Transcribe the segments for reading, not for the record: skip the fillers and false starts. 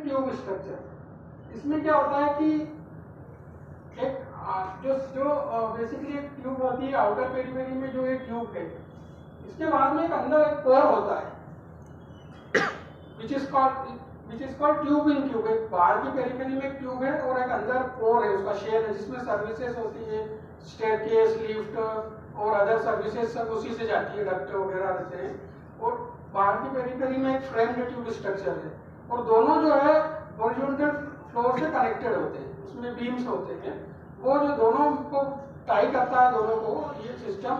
Tube structure, इसमें क्या होता है कि एक जो बेसिकली एक ट्यूब होती है आउटर पेरिफेरी में, जो एक ट्यूब है, इसके बाद में एक अंदर एक पोर होता है which is called tube in tube. एक बाहर की पेरिफेरी में एक ट्यूब है और एक अंदर पोर है, उसका शेल है, जिसमें सर्विसेज होती है, स्टेयरकेस, लिफ्ट और अदर सर्विसेज सब उसी से जाती है, डक्ट वगैरह रहते हैं। और बाहर की पेरिफेरी में एक फ्रेम्ड ट्यूब स्ट्रक्चर है और दोनों जो है हॉरिजॉन्टल फ्लोर से कनेक्टेड होते हैं, उसमें बीम्स होते हैं, वो जो दोनों को टाई करता है दोनों को, ये सिस्टम,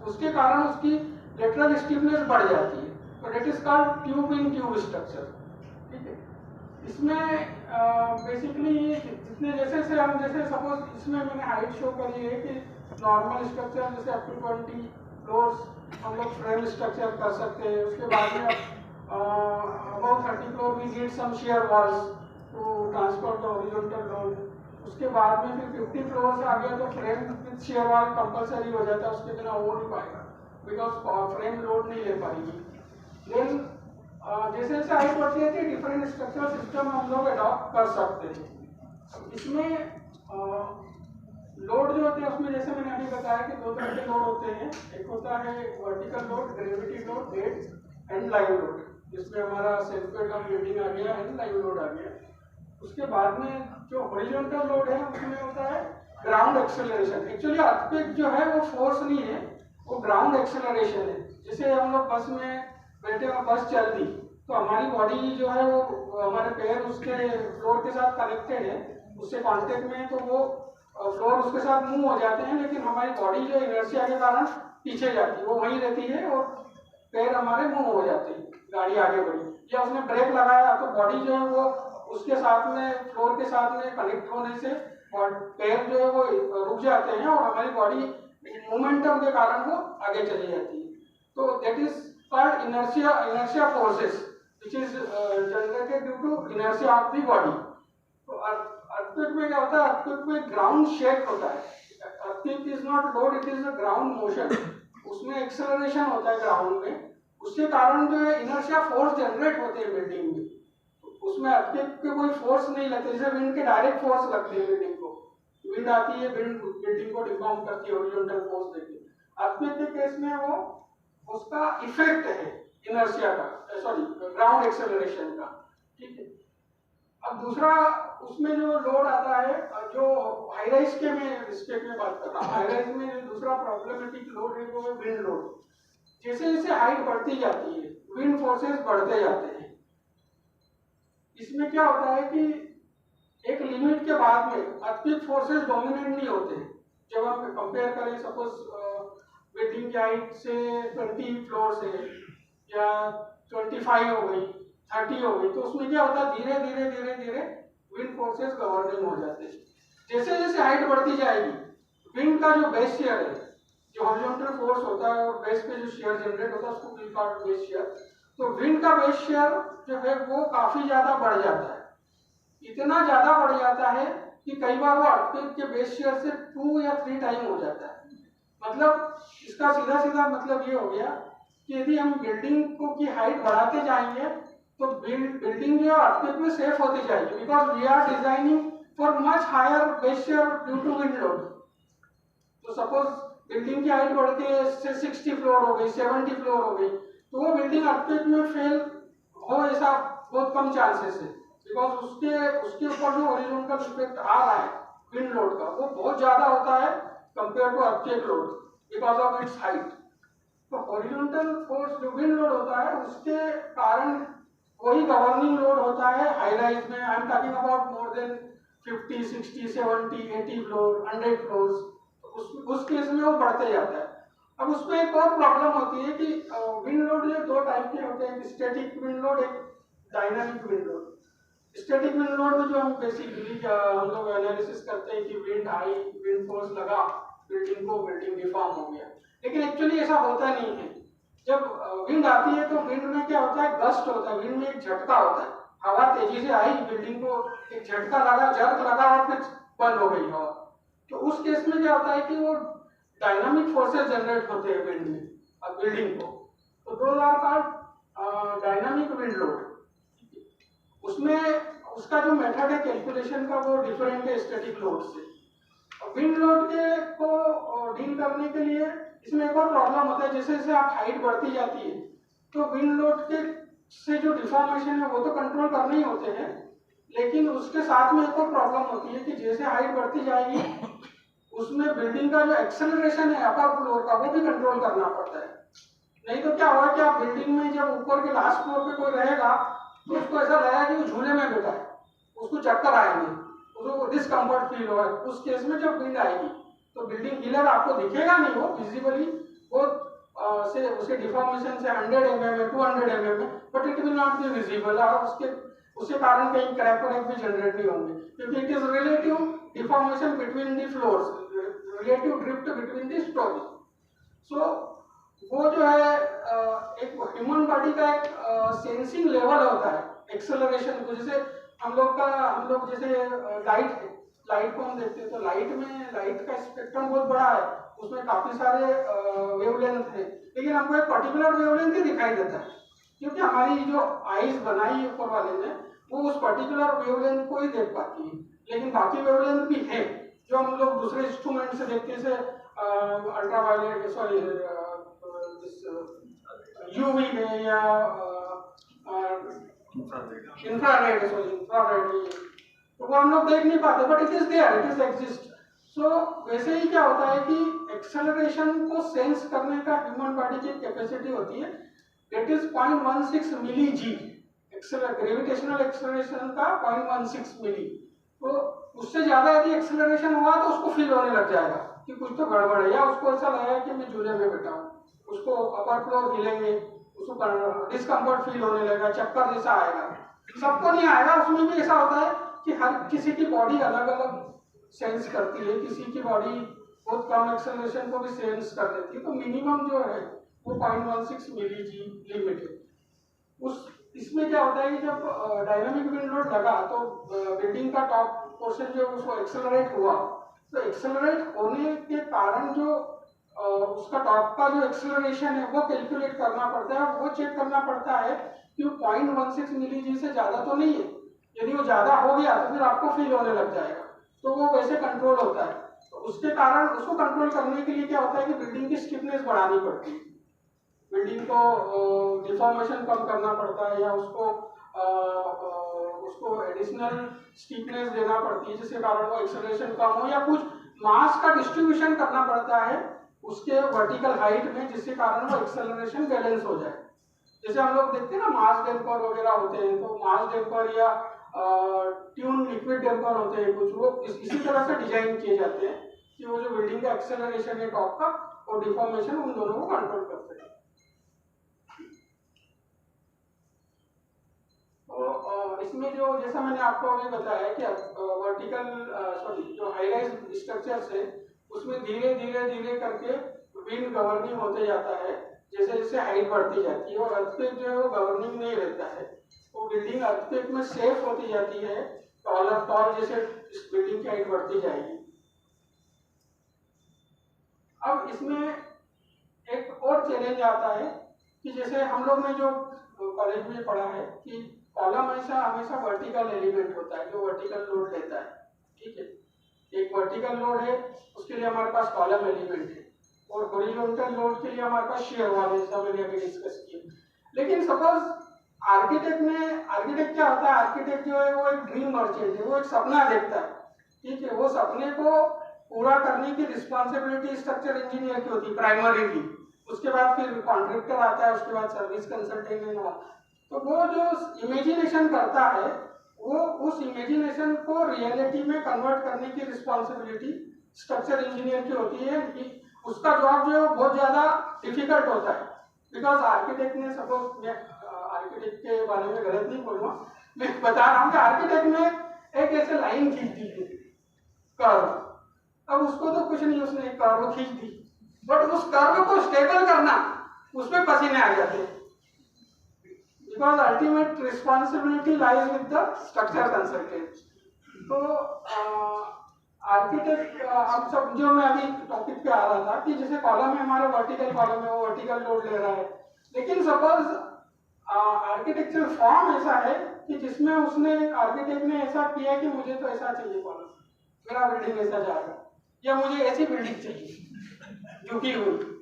उसके कारण उसकी लेटरल स्टिफनेस बढ़ जाती है, तो that is called tube in tube structure. ठीक है, इसमें बेसिकली जितने जैसे हम जैसे सपोज इसमें मैंने हाइट शो करी है कि नॉर्मल स्ट्रक्चर जैसे अप टू 20 फ्लोर्स हम लोग फ्रेम स्ट्रक्चर कर सकते हैं। उसके बाद में about 30 floor we need some shear walls to transfer the horizontal load. उसके बाद में फिर 50 फ्लोर से आ गया तो frame with share wall compulsory हो जाता है, उसके बिना हो नहीं पाएगा बिकॉज फ्रेम लोड नहीं ले पाएगी। देन जैसे जैसे हाइट बढ़ती है डिफरेंट स्ट्रक्चरल सिस्टम हम लोग अडॉप्ट कर सकते हैं। इसमें लोड जो होते हैं उसमें जैसे मैंने अभी बताया कि दो तरह के लोड होते हैं, एक होता है vertical load, gravity load, dead and live load, जिसमें हमारा सेल्फ वेट ऑफ बिल्डिंग आ गया एंड लाइव लोड आ गया। उसके बाद में जो हॉरिजॉन्टल लोड है उसमें होता है ग्राउंड एक्सेलरेशन। एक्चुअली अर्थक्वेक जो है वो फोर्स नहीं है, वो ग्राउंड एक्सेलरेशन है। जैसे हम लोग बस में बैठे और बस चल दी तो हमारी बॉडी जो है वो हमारे पैर उसके फ्लोर के साथ कनेक्टेड है, उससे कांटेक्ट में है, तो वो फ्लोर उसके साथ मूव हो जाते हैं, लेकिन हमारी बॉडी जो इनर्शिया के कारण पीछे जाती है, वो वहीं रहती है और पैर हमारे मूव हो जाते हैं, गाड़ी आगे बढ़ी। या उसने ब्रेक लगाया तो बॉडी जो है वो उसके साथ में फ्लोर के साथ में कनेक्ट होने से पैर जो है वो रुक जाते हैं और हमारी बॉडी मोमेंटम के कारण वो आगे चली जाती है। तो that is called inertia forces which is generated due to inertia of the body। तो earthquake में क्या होता है, earthquake में ग्राउंड शेक होता है। earthquake is not load, it is a ground motion। उसमें एक्सेलरेशन होता है ग्राउंड में, उसके कारण जो है इनर्शिया फोर्स जनरेट होते हैं बिल्डिंग में। उसमें earthquake के कोई फोर्स नहीं लगते, जैसे विंड के डायरेक्ट फोर्स लगते हैं बिल्डिंग को, विंड आती है बिल्डिंग को डिफॉर्म करती है हॉरिजॉन्टल फोर्स देके। earthquake के केस में वो उसका इफेक्ट है इनर्शिया का, सॉरी ग्राउंड एक्सेलरेशन का। ठीक है, अब दूसरा उसमें जो लोड आता है, जो हाई राइज के में रिस्पेक्ट में बात कर रहा हूँ, हाई राइज में दूसरा प्रॉब्लमेटिक लोड है वो है विंड लोड। जैसे जैसे हाइट बढ़ती जाती है विंड फोर्सेस बढ़ते जाते हैं। इसमें क्या होता है कि एक लिमिट के बाद में अत्यधिक फोर्सेस डोमिनेट नहीं होते हैं। जब हम कंपेयर करें सपोज बिल्डिंग की हाइट से 20 फ्लोर से या 25 हो गई, 30 हो गई, तो उसमें क्या होता है धीरे धीरे धीरे धीरे विंड फोर्सेस गवर्निंग हो जाते हैं। जैसे जैसे हाइट बढ़ती जाएगी विंड का जो बेस शेयर है, जो हॉरिजॉन्टल फोर्स होता है और बेस पे जो शेयर जनरेट होता है उसको वी कॉल्ड बेस शेयर। तो विंड का बेस शेयर जो है वो काफी ज्यादा बढ़ जाता है, इतना ज्यादा बढ़ जाता है कि कई बार वो अर्थक्वेक के बेस शेयर से 2 या 3 टाइम हो जाता है। मतलब इसका सीधा सीधा मतलब ये हो गया कि यदि हम बिल्डिंग को की हाइट बढ़ाते जाएंगे तो बिल्डिंग जो है अर्थक्वेक में सेफ होती जाएगी, because we are designing for much higher base shear due to wind load. तो सपोज बिल्डिंग की हाइट बढ़ के से 60 फ्लोर हो गई, 70 फ्लोर हो गई, तो वो बिल्डिंग अर्थक्वेक में फेल हो ऐसा बहुत कम चांसेस है, बिकॉज उसके ऊपर जो हॉरिजॉन्टल इफेक्ट आ रहा है विंड लोड का वो बहुत ज्यादा होता है compare to earthquake load because of its height. तो हॉरिजॉन्टल फोर्स जो विंड लोड होता है उसके कारण वही गवर्निंग लोड होता है हाई राइज में। I am talking about more than 50, 60, 70, 80 floor, 100 floors. उस केस में वो बढ़ते जाता है। अब उसमें एक और प्रॉब्लम होती है कि विंड लोड जो 2 टाइप के होते हैं, स्टैटिक विंड लोड, एक dynamic wind load. Static wind load में जो हम बेसिकली हम लोग एनालिसिस करते हैं कि विंड आई, विंड फोर्स लगा बिल्डिंग डिफॉर्म हो गया, लेकिन एक्चुअली ऐसा होता नहीं है। जब विंड आती है तो विंड में क्या होता है, गस्ट होता है, विंड में एक झटका होता है, हवा तेजी से आई, बिल्डिंग को एक झटका लगा, जर्क लगा और फिर बंद हो गई हवा। तो उस केस में क्या होता है कि वो डायनामिक फोर्सेस जनरेट होते हैं विंड में बिल्डिंग को, तो 2 are called dynamic wind load. उसमें उसका जो मेथड है कैलकुलेशन का वो डिफरेंट है स्टैटिक लोड से। विंड लोड के को डील करने के लिए इसमें एक और प्रॉब्लम होता है, जैसे जैसे आप हाइट बढ़ती जाती है तो विंड लोड के से जो डिफॉर्मेशन है वो तो कंट्रोल करने ही होते हैं, लेकिन उसके साथ में एक और प्रॉब्लम होती है कि जैसे हाइट बढ़ती जाएगी उसमें बिल्डिंग का जो एक्सेलरेशन है अपर फ्लोर का वो भी कंट्रोल करना पड़ता है। नहीं तो क्या होगा कि आप बिल्डिंग में जब ऊपर के लास्ट फ्लोर पे कोई रहेगा तो उसको ऐसा लगेगा कि वो झूले में बैठा है, उसको चक्कर आएंगे, उसको डिस्कम्फर्ट फील होगा। उस केस में जब विंड आएगी तो बिल्डिंग हिलर आपको दिखेगा नहीं, वो विजिबली वो से उसके डिफॉर्मेशन से 100 mm में 200 mm में, but it will not be visible और उसके कारण कहीं क्रैक वैक भी जनरेट नहीं होंगे, क्योंकि it is relative deformation between the floors, relative drift between the story. So वो जो है एक ह्यूमन बॉडी का एक सेंसिंग लेवल होता है एक्सेलरेशन को। जैसे हम लोग जैसे लाइट को हम देखते हैं तो लाइट का स्पेक्ट्रम बहुत बड़ा है, उसमें काफी सारे वेवलेंथ है, लेकिन हमको एक पर्टिकुलर वेवलेंथ ही दिखाई देता है क्योंकि हमारी जो आईज बनाई है ऊपर वाले ने वो उस पर्टिकुलर वेवलेंथ को ही देख पाती है, लेकिन बाकी वेवलेंथ भी है जो हम लोग दूसरे इंस्ट्रूमेंट से देखते हैं, जैसे अल्ट्रावायलेट सॉरी यूवी में या इंफ्रारेड तो वो हम लोग देख नहीं पाते, but it is there, it is exist. So वैसे ही क्या होता है कि एक्सेलरेशन को सेंस करने का ह्यूमन बॉडी की कैपेसिटी होती है, इट इज 0.16 मिली जी, ग्रेविटेशनल एक्सेलरेशन का 0.16 मिली। तो उससे ज्यादा यदि एक्सेलरेशन हुआ तो उसको फील होने लग जाएगा कि कुछ तो गड़बड़ है, या उसको ऐसा लगेगा कि मैं झूले में बैठा हूँ, उसको अपर फ्लोर हिलेंगे, उसको डिस्कम्फर्ट फील होने लगेगा, चक्कर जैसा आएगा। सबको नहीं आएगा, उसमें भी ऐसा होता है कि हर किसी की बॉडी अलग अलग सेंस करती है, किसी की बॉडी बहुत कम एक्सेलरेशन को भी सेंस कर देती है, तो मिनिमम जो है वो 0.16 मिली जी लिमिट है। इसमें क्या होता है कि जब डायनामिक विंड लोड लगा तो बिल्डिंग का टॉप पोर्शन जो उसको एक्सेलरेट हुआ, तो एक्सेलरेट होने के कारण जो उसका टॉप का जो एक्सेलरेशन है वो कैलकुलेट करना पड़ता है, वो चेक करना पड़ता है कि वो 0.16 मिली जी से ज्यादा तो नहीं है। यदि वो ज्यादा हो गया तो फिर आपको फील होने लग जाएगा, तो वो वैसे कंट्रोल होता है। तो उसके कारण उसको कंट्रोल करने के लिए क्या होता है कि बिल्डिंग की स्टिफनेस बढ़ानी पड़ती है, बिल्डिंग को डिफॉर्मेशन कम करना पड़ता है, या उसको एडिशनल स्टिफनेस देना पड़ती है जिसके कारण वो एक्सेलरेशन कम हो, या कुछ मास का डिस्ट्रीब्यूशन करना पड़ता है उसके वर्टिकल हाइट में जिसके कारण वो एक्सेलरेशन बैलेंस हो जाए। जैसे हम लोग देखते हैं ना मास डैम्पर वगैरह होते हैं, तो मास डैम्पर या ट्यून लिक्विड डैम्पर होते हैं कुछ, वो इसी तरह से डिजाइन किए जाते हैं कि वो जो बिल्डिंग का एक्सेलरेशन है टॉप का और डिफॉर्मेशन उन दोनों को कंट्रोल करते हैं। तो इसमें जो जैसा मैंने आपको अभी बताया कि वर्टिकल जो हाई राइज स्ट्रक्चर्स है उसमें धीरे धीरे करके विंड गवर्निंग होते जाता है जैसे जैसे हाइट बढ़ती जाती है, और अर्थक्वेक जो है वो गवर्निंग नहीं रहता है, वो बिल्डिंग अर्थक्वेक में सेफ होती जाती है, टॉल जैसे इस बिल्डिंग की हाइट बढ़ती जाएगी। अब इसमें एक और चैलेंज आता है कि जैसे हम लोग ने जो कॉलेज में पढ़ा है कि कॉलम हमेशा वर्टिकल एलिमेंट होता है जो वर्टिकल लोड लेता है, ठीक है। एक वर्टिकल लोड है उसके लिए हमारे पास कॉलम एलिमेंट है, और हॉरिजॉन्टल लोड के लिए हमारे पास शेयर वॉल है, जैसा मैंने अभी डिस्कस किया। लेकिन सपोज आर्किटेक्ट क्या होता है, आर्किटेक्ट जो है वो एक ड्रीम मर्चेंट है, वो एक सपना देखता है, ठीक है। वो सपने को पूरा करने की रिस्पॉन्सिबिलिटी स्ट्रक्चर इंजीनियर की होती है प्राइमरीली, उसके बाद फिर कॉन्ट्रैक्टर आता है, उसके बाद सर्विस कंसल्टेंट। तो वो जो इमेजिनेशन करता है वो उस इमेजिनेशन को रियलिटी में कन्वर्ट करने की रिस्पॉन्सिबिलिटी स्ट्रक्चर इंजीनियर की होती है। कि उसका जॉब जो है बहुत ज्यादा डिफिकल्ट होता है, बिकॉज आर्किटेक्ट ने सपोज, मैं आर्किटेक्ट के बारे में गलत नहीं बोलूंगा, मैं बता रहा हूँ कि आर्किटेक्ट ने एक ऐसे लाइन खींच दी थी कर्व, अब उसको तो कुछ नहीं, उसने एक कर्व खींच दी, बट उस कर्व को स्टेबल करना उसमें पसीने आ जाते हैं, because ultimate responsibility lies with the structure consultant. तो आर्किटेक्ट हम सब जो मैं अभी टॉपिक पे आ रहा था कि जैसे कॉलम है हमारा वर्टिकल कॉलम है, वो वर्टिकल लोड ले रहा है, लेकिन सपोज आर्किटेक्चर फॉर्म ऐसा है कि जिसमें उसने आर्किटेक्ट ने ऐसा किया कि मुझे तो ऐसा चाहिए कॉलम, मेरा बिल्डिंग ऐसा जाएगा, या मुझे ऐसी बिल्डिंग चाहिए झुकी हुई।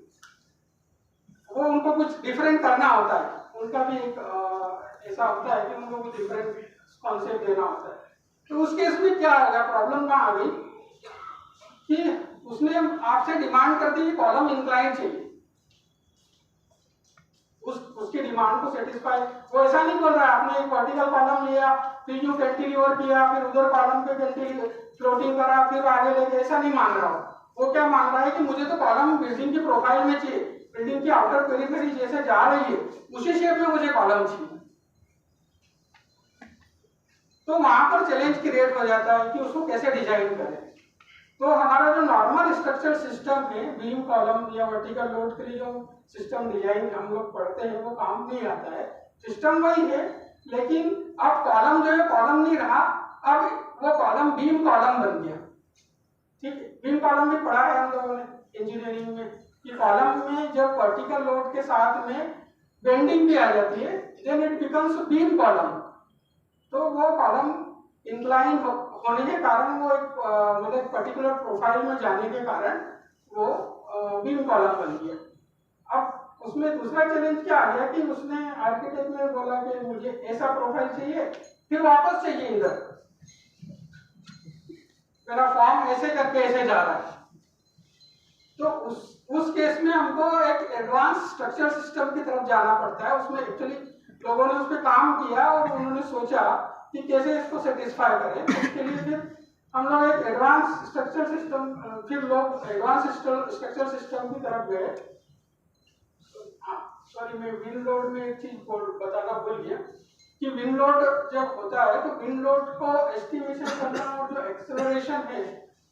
वो उनको कुछ डिफरेंट करना होता है, उनका भी एक ऐसा होता है कि उनको कुछ डिफरेंट कॉन्सेप्ट देना होता है। तो उस केस में क्या आ गया, प्रॉब्लम कहाँ आ गई कि उसने आपसे डिमांड कर दी कॉलम इंक्लाइन चाहिए, उसकी डिमांड को सेटिस्फाई। वो ऐसा नहीं बोल रहा है आपने एक वर्टिकल कॉलम लिया, फिर यू कैंटिलीवर किया, फिर उधर कॉलम पे कैंटिलीवर फ्लोटिंग करा, फिर आगे लेके, ऐसा नहीं मान रहा वो क्या मान रहा है कि मुझे तो कॉलम बिल्डिंग की प्रोफाइल में चाहिए, बिल्डिंग की आउटर पेरिफेरी जैसे जा रही है उसी शेप में मुझे कॉलम चाहिए। तो वहां पर चैलेंज क्रिएट हो जाता है कि उसको कैसे डिजाइन करें। तो हमारा जो नॉर्मल स्ट्रक्चर सिस्टम है, बीम कॉलम या वर्टिकल लोड के लिए जो सिस्टम डिजाइन हम लोग पढ़ते हैं वो काम नहीं आता है, सिस्टम वही है, लेकिन अब कॉलम जो है कॉलम नहीं रहा, अब वो कॉलम बीम कॉलम बन गया। ठीक है, बीम कॉलम भी पढ़ा है हम लोगों ने इंजीनियरिंग में कि कॉलम में जब वर्टिकल लोड के साथ में बेंडिंग भी आ जाती है then it becomes beam column. तो वो कॉलम इंक्लाइन होने के कारण वो एक मतलब पर्टिकुलर प्रोफाइल में जाने के कारण वो बीम कॉलम बन गया। अब उसमें दूसरा चैलेंज क्या आ गया कि उसने आर्किटेक्ट ने बोला कि मुझे ऐसा प्रोफाइल चाहिए, फिर वापस चाहिए इधर, मेरा फॉर्म ऐसे करके ऐसे जा रहा है। तो उस केस में हमको एक एडवांस स्ट्रक्चर सिस्टम की तरफ जाना पड़ता है। उसमें एक्चुअली लोगों ने उस पर काम किया और उन्होंने सोचा कि कैसे इसको सेटिस्फाई करें। उसके लिए फिर हम लोग एक एडवांस स्ट्रक्चर सिस्टम, फिर लोग एडवांस स्ट्रक्चर सिस्टम की तरफ गए। सॉरी, मैं विंड लोड में एक चीज बताना भूल गया कि विंड लोड जब होता है तो विंड लोड को एस्टिमेशन करना और जो एक्सेलरेशन है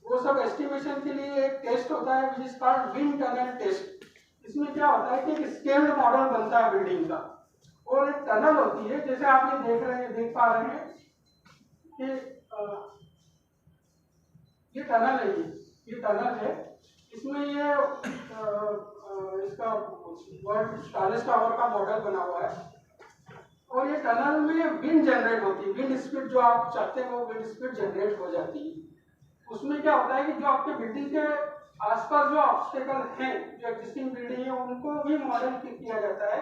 वो सब एस्टिमेशन के लिए एक टेस्ट होता है which is called wind tunnel test. इसमें क्या होता है कि एक स्केल्ड मॉडल बनता है बिल्डिंग का, और एक टनल होती है, जैसे आप ये देख पा रहे हैं कि ये टनल है, ये टनल है, इसमें ये इसका वर्ल्ड स्टाइलिश टावर का मॉडल बना हुआ है, और ये टनल में विंड जनरेट होती है, विंड स्पीड जो आप चाहते हैं वो विंड स्पीड जनरेट हो जाती है। उसमें क्या होता है कि जो आपके बिल्डिंग के आसपास जो ऑब्स्टेकल हैं, जो एग्जिस्टिंग बिल्डिंग है उनको भी मॉडल किया जाता है,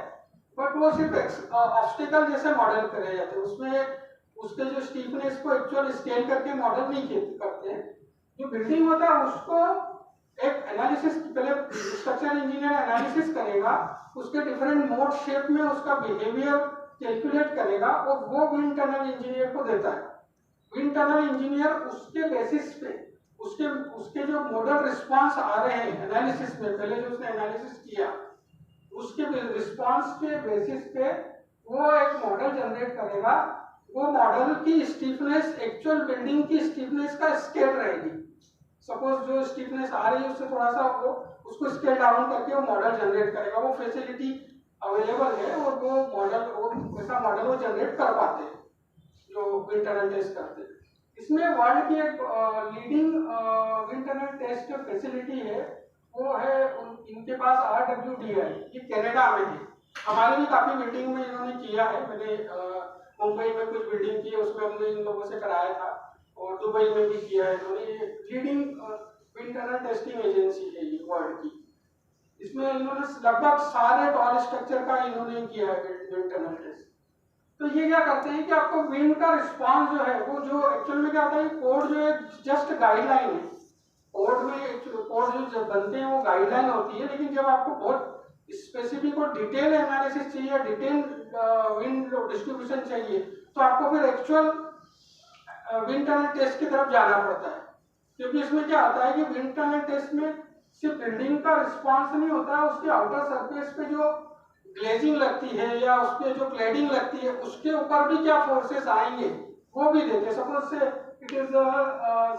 बट वो सिर्फ ऑब्स्टेकल जैसे मॉडल करे जाते हैं, उसमें उसके जो स्टीफनेस को एक्चुअल स्केल करके मॉडल नहीं करते हैं। जो बिल्डिंग होता है उसको एक एनालिसिस, पहले स्ट्रक्चर इंजीनियर एनालिसिस करेगा, उसके डिफरेंट मोड शेप में उसका बिहेवियर कैलकुलेट करेगा और वो विंड टनल इंजीनियर को देता है। विंड टनल इंजीनियर उसके बेसिस पे उसके जो मॉडल रिस्पांस आ रहे हैं एनालिसिस में, पहले जो उसने एनालिसिस किया उसके रिस्पांस के बेसिस पे वो एक मॉडल जनरेट करेगा। वो मॉडल की स्टीफनेस एक्चुअल बिल्डिंग की स्टीफनेस का स्केल रहेगी। सपोज जो स्टीफनेस आ रही है उससे थोड़ा सा वो उसको स्केल डाउन करके वो मॉडल जनरेट करेगा। वो फैसिलिटी अवेलेबल है और वो मॉडल वैसा मॉडल वो जनरेट कर पाते हैं जो विंड टनल टेस्ट करते हैं। इसमें वर्ल्ड की एक leading wind tunnel test facility है, वो है इनके पास RWDI, ये कनाडा में है। हमारे भी काफी बिल्डिंग में इन्होंने किया है, मैंने मुंबई में कुछ बिल्डिंग की है उसमें हमने इन लोगों से कराया था, और दुबई में भी किया है इन्होंने। ये leading wind tunnel testing agency है ये वर्ल्ड की। इसमें इन्होंने लगभग सारे टॉल स्ट्रक्चर का इन्होंने किया है विंड टनल टेस्ट। तो ये क्या करते हैं कि आपको विंड का रिस्पांस जो है वो जो एक्चुअल में क्या होता है, कोड जो है जस्ट गाइडलाइन है, कोड में कोड जो बनते हैं वो गाइडलाइन होती है, लेकिन जब आपको बहुत स्पेसिफिक और डिटेल एनालिसिस चाहिए, डिटेल विंड डिस्ट्रीब्यूशन चाहिए, तो आपको फिर एक्चुअल विंड टनल टेस्ट की तरफ जाना पड़ता है। क्योंकि इसमें क्या होता है कि विंड टनल टेस्ट में सिर्फ बिल्डिंग का रिस्पांस नहीं होता है, उसके आउटर सरफेस पे जो ग्लेजिंग लगती है या उसके जो क्लैडिंग लगती है उसके ऊपर भी क्या फोर्सेस आएंगे वो भी देते हैं। सपोज से इट इज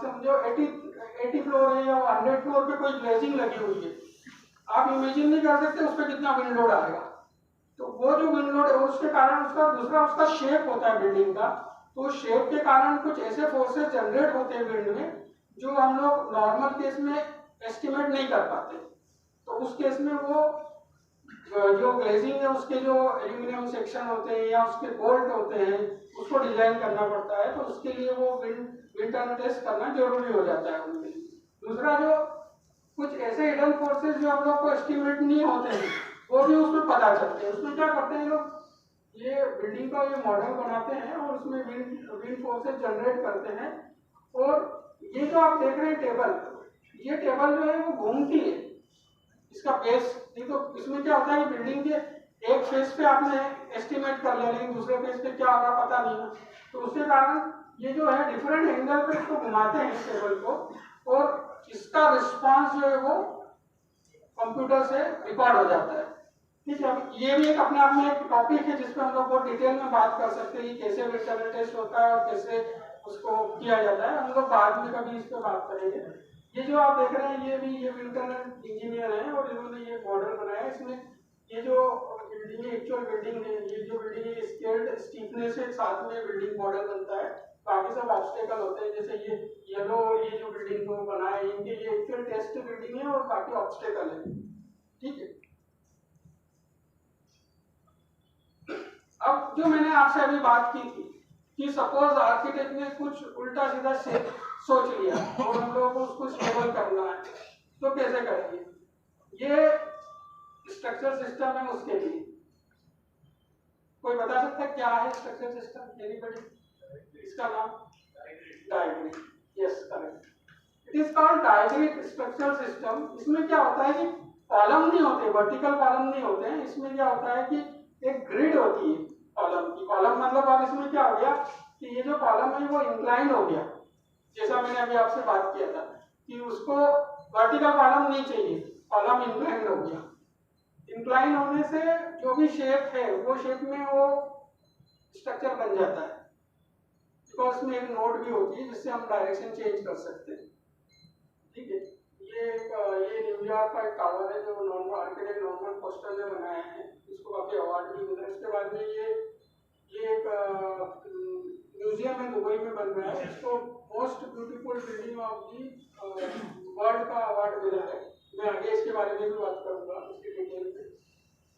समझो 80 फ्लोर है या 100 फ्लोर पे कोई ग्लेजिंग लगी हुई है, आप इमेजिन नहीं कर सकते उस पर कितना विंड लोड आएगा। तो वो जो विंड लोड है उसके कारण उसका दूसरा उसका शेप होता है बिल्डिंग का, तो शेप के कारण कुछ ऐसे फोर्सेस जनरेट होते हैं विंड में जो हम लोग नॉर्मल केस में एस्टिमेट नहीं कर पाते। तो उस केस में वो जो ग्लेजिंग है उसके जो एल्यूमिनियम सेक्शन होते हैं या उसके बोल्ट होते हैं उसको डिजाइन करना पड़ता है, तो उसके लिए वो विंड टनल टेस्ट करना जरूरी हो जाता है उनके लिए। दूसरा, जो कुछ ऐसे हिडन फोर्सेस जो हम लोग को एस्टिमेट नहीं होते हैं वो भी उसमें पता चलते हैं। उसमें क्या करते हैं लोग, ये बिल्डिंग का ये मॉडल बनाते हैं और उसमें विंड फोर्सेस जनरेट करते हैं, और ये जो आप देख रहे हैं टेबल, ये टेबल जो है वो घूमती है, इसका बेस नहीं, तो इसमें क्या होता है कि बिल्डिंग के एक फेस पे आपने एस्टिमेट कर लिया लेकिन दूसरे फेस पे क्या होगा पता नहीं है, तो उसके कारण ये जो है डिफरेंट एंगल पे इसको घुमाते हैं इस टेबल को, और इसका रिस्पांस जो है वो कंप्यूटर से रिकॉर्ड हो जाता है। ठीक है, अब ये भी एक अपने आप में एक टॉपिक है जिसपे हम लोग बहुत डिटेल में बात कर सकते हैं कि कैसे विंड टनल टेस्ट होता है और कैसे उसको किया जाता है। हम लोग बाद में कभी इस पर बात करेंगे। ये जो आप देख रहे हैं ये भी ये विंड टनल इंजीनियर हैं और इन्होंने ये मॉडल बनाया। इसमें ये जो बिल्डिंग है, एक्चुअल बिल्डिंग है, ये जो बिल्डिंग है स्केल्ड स्टीफनेस के साथ में बिल्डिंग मॉडल बनता है। बाकी सब ऑब्स्टेकल होते हैं, जैसे ये येलो ये जो बिल्डिंग को बनाया है इनके लिए एक्चुअल टेस्ट बिल्डिंग है और बाकी ऑब्स्टेकल है। ठीक है, अब जो मैंने आपसे अभी बात की थी कि सपोज आर्किटेक्ट ने कुछ उल्टा सीधा सोच लिया और हम लोगों को उसको स्टेबल करना है, तो कैसे करेंगे? ये स्ट्रक्चर सिस्टम है उसके लिए। कोई बता सकता है क्या है स्ट्रक्चर सिस्टम? एनीबॉडी? इसका नाम diagrid. Yes, correct, it is called diagrid structure system. इसमें क्या होता है कि कॉलम नहीं होते, वर्टिकल कॉलम नहीं होते हैं। इसमें क्या होता है कि एक ग्रिड होती है कॉलम की। कॉलम मतलब अब इसमें क्या हो गया कि ये जो कॉलम है वो इंक्लाइन हो गया, जैसा मैंने अभी आपसे बात किया था कि उसको वर्टिकल कॉलम नहीं चाहिए, कॉलम इंक्लाइन हो गया। इंक्लाइन होने से जो भी शेप है वो शेप में वो स्ट्रक्चर बन जाता है, बिकॉज उसमें एक नोड भी होती है जिससे हम डायरेक्शन चेंज कर सकते हैं। ठीक है, ये न्यूयॉर्क का एक टावर है जो नॉर्मल आर्किटेक्ट नॉर्मन फोस्टर ने बनाया है, इसको काफी अवार्ड भी मिला। इसके बाद में ये एक म्यूजियम है दुबई में बन रहा है, इसको most beautiful building of the world का अवार्ड मिला है। मैं आगे इसके बारे में भी बात करूंगा इसकी डिटेल में।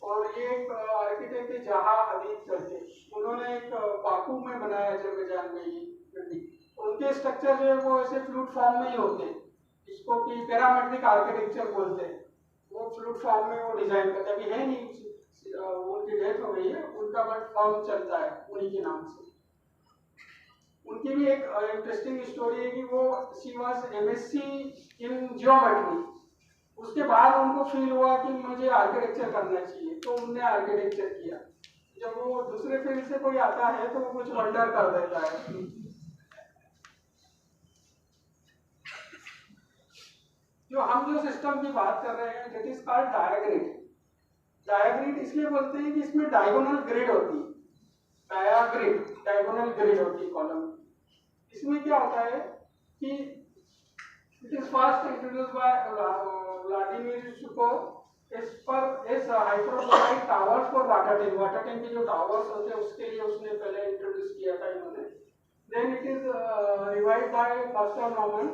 और ये एक आर्किटेक्ट है जहा हदीद करके, उन्होंने एक बाकू में बनाया है अजरबैजान में ये बिल्डिंग। उनके स्ट्रक्चर जो है वो ऐसे फ्लूट फॉर्म में ही होते हैं, इसको कि पैरामेट्रिक आर्किटेक्चर बोलते हैं। वो फ्लूट फॉर्म में वो डिजाइन करते हैं। अभी है नहीं, उनकी डेथ हो गई है, उनका बट फॉर्म चलता है उन्हीं के नाम से। उनकी भी एक इंटरेस्टिंग स्टोरी है कि वो she was MSc in geometry, उसके बाद उनको फील हुआ कि मुझे आर्किटेक्चर करना चाहिए, तो उन्होंने आर्किटेक्चर किया। जब वो दूसरे फील्ड से कोई आता है तो वो कुछ वंडर कर देता है। जो हम जो सिस्टम की बात कर रहे हैं दैट इज कॉल्ड डायग्रिड। डायग्रिड इसलिए बोलते हैं कि इसमें डायगोनल ग्रिड होती है, डायगोनल ग्रिड होती है कॉलम। इसमें क्या होता है कि it is first introduced by Vladimir Shukhov as hydrochloride towers for water tank. Water tank के जो टावर्स होते हैं उसके लिए उसने पहले इंट्रोड्यूस किया था इन्होंने। Then it is revived by Foster Norman.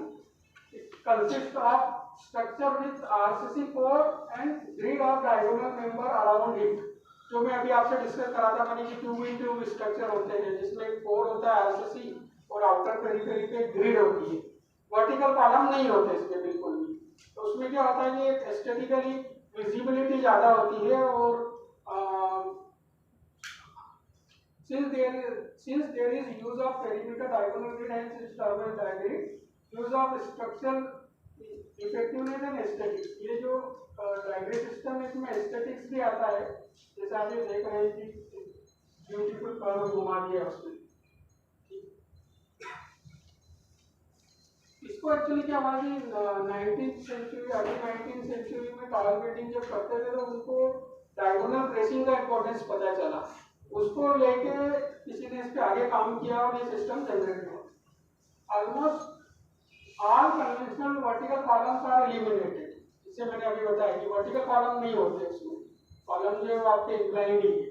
It consist of structure with RCC core and grid of diagonal member around it। जो मैं अभी आपसे डिस्कस करा था मैंने कि ट्यूब इन ट्यूब स्ट्रक्चर होते हैं जिसमें कोर होता है RCC और आउटर पेरिफेरी पे ग्रिड होती है। वर्टिकल कॉलम नहीं होते इसमें बिल्कुल भी। तो उसमें क्या होता है कि एस्थेटिकली विजिबिलिटी ज्यादा होती है और since there is use of perimeter diagonal grid hence it's termed as diagrid। use of structural effectiveness and aesthetics, ये जो डायग्रिड सिस्टम है इसमें एस्थेटिक्स भी आता है, जैसे आप ये देख रहे हैं कि ब्यूटीफुल कर्व घुमा दिया उसमें। इसको एक्चुअली क्या हुआ कि 19th century early 19th century में टॉवर बिल्डिंग जब करते थे तो उनको डायगोनल ब्रेसिंग का इंपॉर्टेंस पता चला, उसको लेके किसी ने इस पे आगे काम किया और ये सिस्टम जनरेट हुआ। Almost all conventional vertical columns are eliminated। इससे मैंने अभी बताया कि वर्टिकल कॉलम नहीं होते उसमें, कॉलम जो है वो आपके इंक्लाइंड ही है।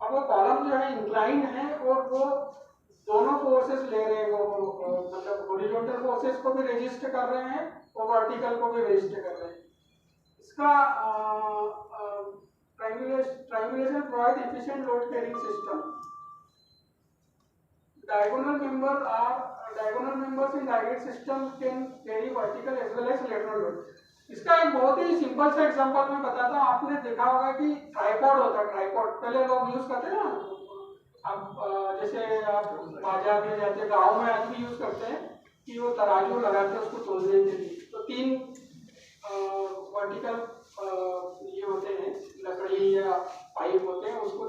अब वो कॉलम जो है इंक्लाइंड है और वो दोनों फोर्सेस ले रहे हैं, वो मतलब हॉरिजॉन्टल फोर्सेस को भी रेजिस्ट कर रहे हैं और वर्टिकल को भी रेजिस्ट कर रहे हैं। इसका Triangulation provide efficient load carrying system. Diagonal members in direct system can carry vertical as well as lateral load. इसका एक बहुत ही सिंपल सा एग्जांपल मैं बताता हूँ. आपने देखा होगा कि ट्राइपॉड होता है. ट्राइपॉड पहले लोग यूज करते हैं ना. अब जैसे आप बाजार में जाते हैं, गाँव में आज भी यूज करते हैं कि वो तराजू लगाते हैं उसको तोलने के लिए. तो 3 वर्टिकल ये होते हैं, लकड़ी या पाइप होते हैं, उसको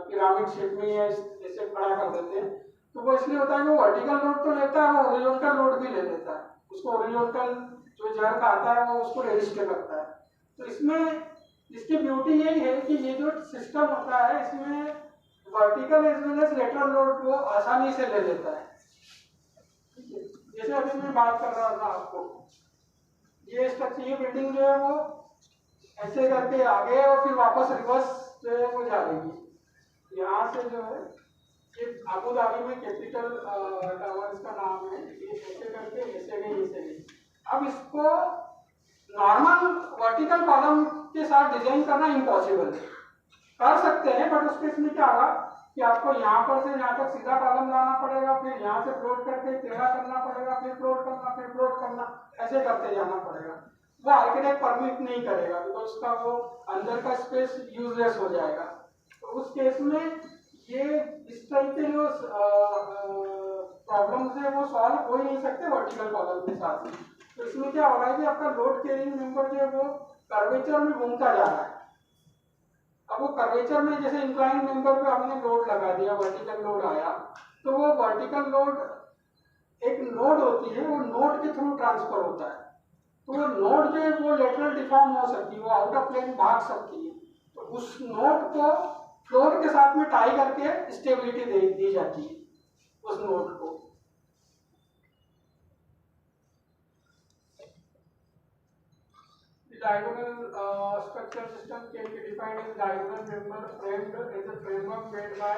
पिरामिड शेप में या ऐसे खड़ा कर देते हैं. तो वो इसलिए होता है कि वो वर्टिकल लोड तो लेता है, वो हॉरिजॉन्टल लोड भी ले लेता है. उसको हॉरिजॉन्टल जो जर्क आता है वो उसको रेजिस्ट करता है. तो इसमें इसकी ब्यूटी यही है कि ये जो सिस्टम होता है इसमें vertical as well as lateral load वो आसानी से ले लेता है. ठीक है, जैसे अभी मैं बात कर रहा था आपको, ये स्ट्रक्चर, ये बिल्डिंग जो है वो ऐसे करके आगे और फिर वापस रिवर्स जो है वो जा रही है. यहाँ से जो है ये अबू धाबी में कैपिटल टावर इसका नाम है. ये ऐसे करके ऐसे नहीं. अब इसको नॉर्मल वर्टिकल कॉलम के साथ डिजाइन करना इम्पॉसिबल है. कर सकते हैं बट उसके इसमें क्या होगा कि आपको यहाँ पर से यहाँ तक सीधा कॉलम लाना पड़ेगा, फिर यहाँ से फ्लोट करके टेढ़ा करना पड़ेगा, फिर फ्लोट करना, फिर फ्लोट करना, ऐसे करते जाना पड़ेगा. वो आर्किटेक्ट परमिट नहीं करेगा बिकॉज उसका वो अंदर का स्पेस यूजलेस हो जाएगा. तो उस केस में ये इस टाइप के जो प्रॉब्लम्स है वो सॉल्व हो ही नहीं सकते वर्टिकल कॉलम के साथ. तो इसमें क्या हो रहा है कि आपका लोड कैरिंग मेंबर जो है वो कर्वेचर में घूमता जा रहा है. अब वो कर्वेचर में जैसे इंक्लाइन मेंबर पे आपने लोड लगा दिया, वर्टिकल लोड आया, तो वो वर्टिकल लोड एक नोड होती है, वो नोड के थ्रू ट्रांसफर होता है. तो वो नोड जो है वो लेटरल डिफॉर्म हो सकती है, वो आउट ऑफ प्लेन भाग सकती है. तो उस नोड को फ्लोर के साथ में टाई करके स्टेबिलिटी दी जाती है उस नोड को. Diagonal structure system can be defined as diagonal member framed as a framework made by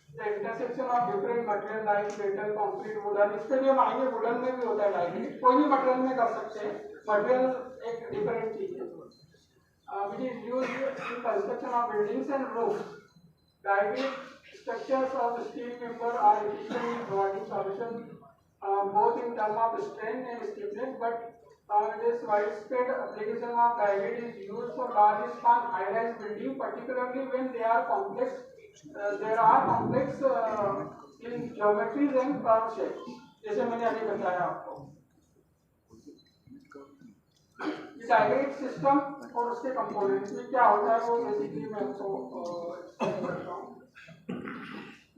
the intersection of different material like metal, concrete, wooden. इसके लिए मायने वुडन में भी होता है डायग्रेड, कोई भी मटेरियल में कर सकते हैं. मटेरियल एक डिफरेंट चीज है. Which is used in construction of buildings and roofs. Diagonal structures of steel member are efficient in providing solution both in terms of strength and stiffness, but this widespread application of diagonal is used for large span high-rise building, particularly when they are complex. There are complex in geometries and curve shapes. जैसे मैंने अभी बताया आपको. डायग्रेड system और उसके components में क्या होता है वो बेसिकली मैं आपको एक्सप्लेन करता हूँ.